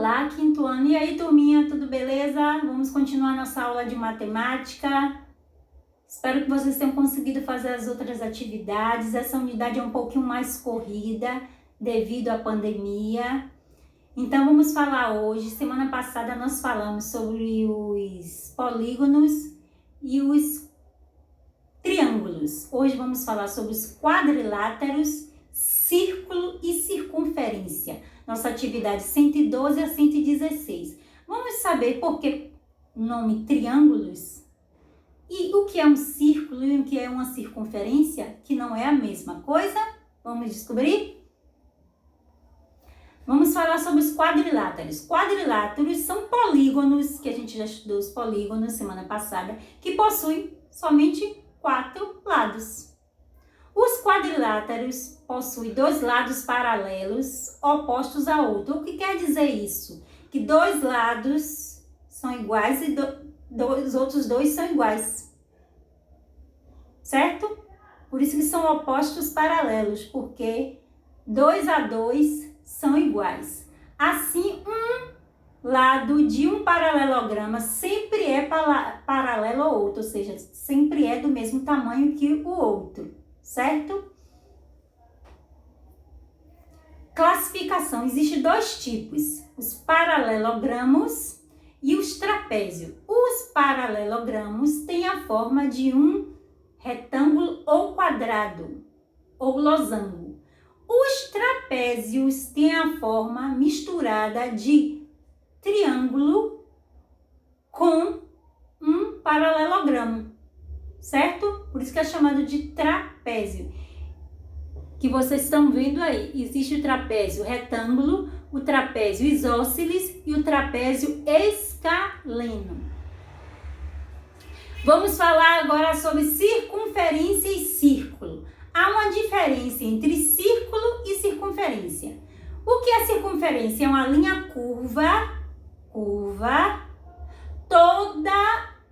Olá, quinto ano. E aí, turminha, tudo beleza? Vamos continuar nossa aula de matemática. Espero que vocês tenham conseguido fazer as outras atividades. Essa unidade é um pouquinho mais corrida devido à pandemia. Então, vamos falar hoje. Semana passada nós falamos sobre os polígonos e os triângulos. Hoje vamos falar sobre os quadriláteros, círculo e circunferência. Nossa atividade 112 a 116. Vamos saber por que o nome triângulos e o que é um círculo e o que é uma circunferência, que não é a mesma coisa. Vamos descobrir? Vamos falar sobre os quadriláteros. Quadriláteros são polígonos, que a gente já estudou os polígonos semana passada, que possuem somente 4 lados. Os quadriláteros possuem 2 lados paralelos opostos a outro. O que quer dizer isso? Que 2 lados são iguais e os outros 2 são iguais. Certo? Por isso que são opostos paralelos, porque 2 a 2 são iguais. Assim, um lado de um paralelograma sempre é paralelo ao outro, ou seja, sempre é do mesmo tamanho que o outro. Certo? Classificação. Existem 2 tipos, os paralelogramos e os trapézios. Os paralelogramos têm a forma de um retângulo ou quadrado, ou losango. Os trapézios têm a forma misturada de triângulo com um paralelogramo, certo? Por isso que é chamado de trapézio. Que vocês estão vendo aí. Existe o trapézio retângulo, o trapézio isósceles e o trapézio escaleno. Vamos falar agora sobre circunferência e círculo. Há uma diferença entre círculo e circunferência. O que é circunferência? É uma linha curva,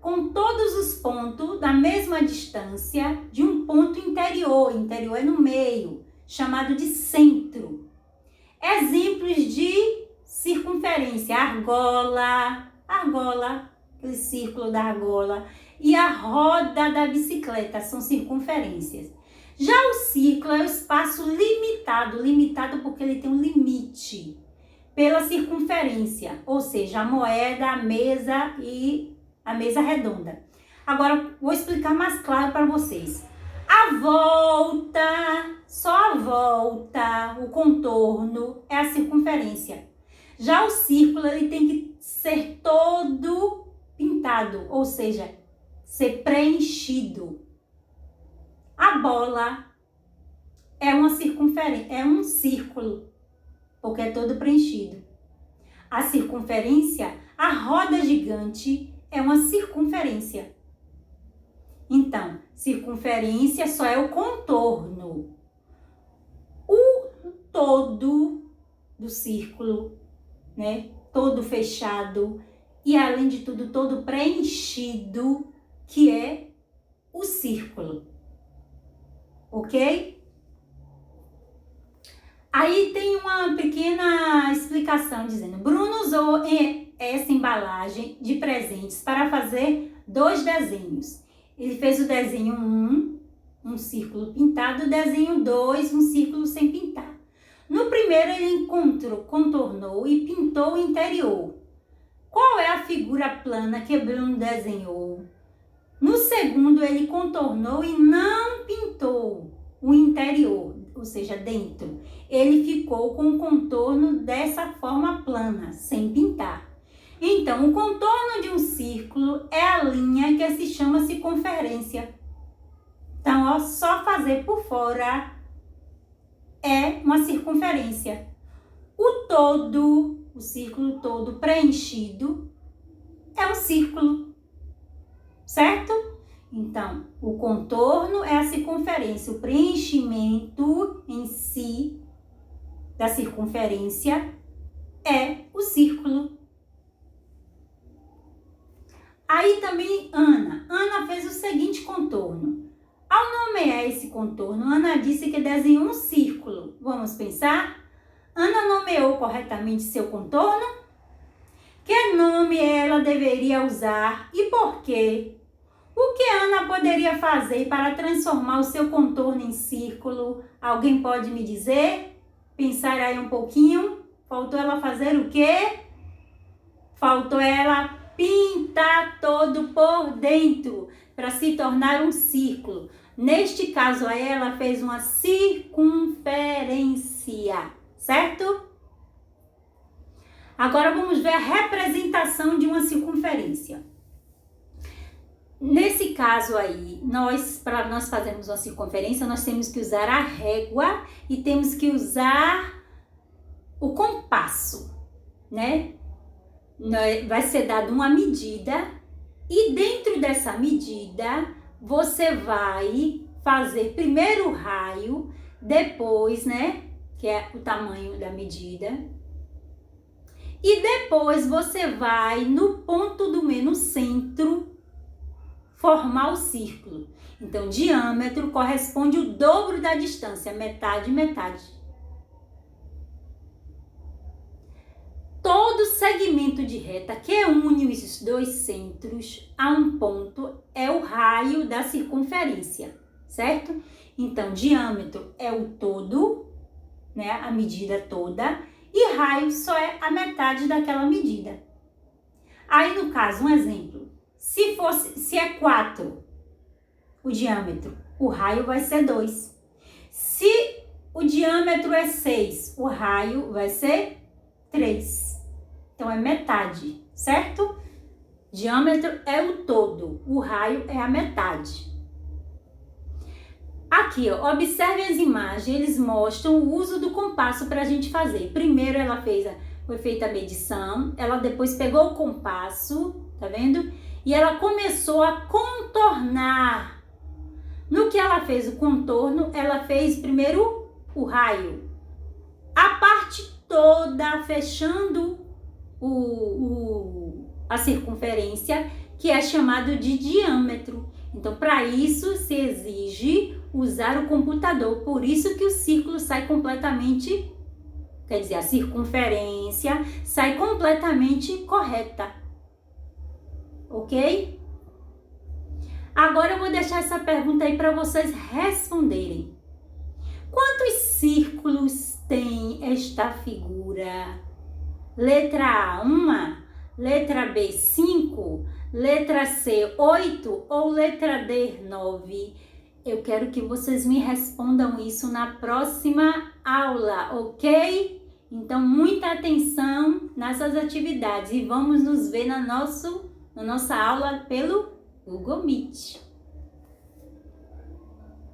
com todos os pontos da mesma distância de um ponto interior. Interior é no meio, chamado de centro. Exemplos de circunferência: argola, aquele círculo da argola, e a roda da bicicleta são circunferências. Já o círculo é o espaço limitado porque ele tem um limite pela circunferência, ou seja, a moeda, a mesa e a mesa redonda. Agora, vou explicar mais claro para vocês. A volta, só a volta, o contorno é a circunferência. Já o círculo, ele tem que ser todo pintado, ou seja, ser preenchido. A bola é uma circunferência, é um círculo, porque é todo preenchido. A circunferência, a roda gigante, é uma circunferência. Então, circunferência só é o contorno. O todo do círculo, né? Todo fechado e, além de tudo, todo preenchido, que é o círculo. Ok? Aí tem uma pequena explicação dizendo: Bruno usou essa embalagem de presentes para fazer 2 desenhos. Ele fez o desenho 1, um círculo pintado, o desenho 2, um círculo sem pintar. No primeiro ele contornou e pintou o interior. Qual é a figura plana que Bruno desenhou? No segundo ele contornou e não pintou o interior, ou seja, dentro. Ele ficou com o contorno dessa forma plana, sem pintar. Então, o contorno de um círculo é a linha que se chama circunferência. Então, ó, só fazer por fora é uma circunferência. O todo, o círculo todo preenchido, é um círculo, certo? Então, o contorno é a circunferência, o preenchimento em si da circunferência é o círculo. Aí também Ana fez o seguinte contorno. Ao nomear esse contorno, Ana disse que desenhou um círculo. Vamos pensar? Ana nomeou corretamente seu contorno? Que nome ela deveria usar e por quê? O que Ana poderia fazer para transformar o seu contorno em círculo? Alguém pode me dizer? Pensar aí um pouquinho. Faltou ela fazer o quê? Faltou ela pintar todo por dentro para se tornar um círculo. Neste caso aí, ela fez uma circunferência, certo? Agora vamos ver a representação de uma circunferência. Nesse caso aí, para nós fazermos uma circunferência, nós temos que usar a régua e temos que usar o compasso, né? Vai ser dada uma medida e dentro dessa medida você vai fazer primeiro o raio, depois, né, que é o tamanho da medida, e depois você vai no ponto do menos centro formar o círculo. Então, diâmetro corresponde ao dobro da distância, metade, metade. Todo segmento de reta que une os dois centros a um ponto é o raio da circunferência, certo? Então, diâmetro é o todo, né, a medida toda, e raio só é a metade daquela medida. Aí, no caso, um exemplo, se é 4 o diâmetro, o raio vai ser 2. Se o diâmetro é 6, o raio vai ser 3. Então, é metade, certo? Diâmetro é o todo, o raio é a metade. Aqui, ó, observe as imagens, eles mostram o uso do compasso para a gente fazer. Primeiro foi feita a medição, ela depois pegou o compasso, tá vendo? E ela começou a contornar. No que ela fez o contorno, ela fez primeiro o raio. A parte toda fechando a circunferência, que é chamado de diâmetro. Então, para isso se exige usar o computador. Por isso que o círculo sai completamente, quer dizer, a circunferência sai completamente correta. Ok? Agora eu vou deixar essa pergunta aí para vocês responderem. Quantos círculos tem esta figura? Letra A, 1, letra B, 5, letra C, 8 ou letra D, 9? Eu quero que vocês me respondam isso na próxima aula, ok? Então, muita atenção nessas atividades e vamos nos ver na nossa aula pelo Google Meet.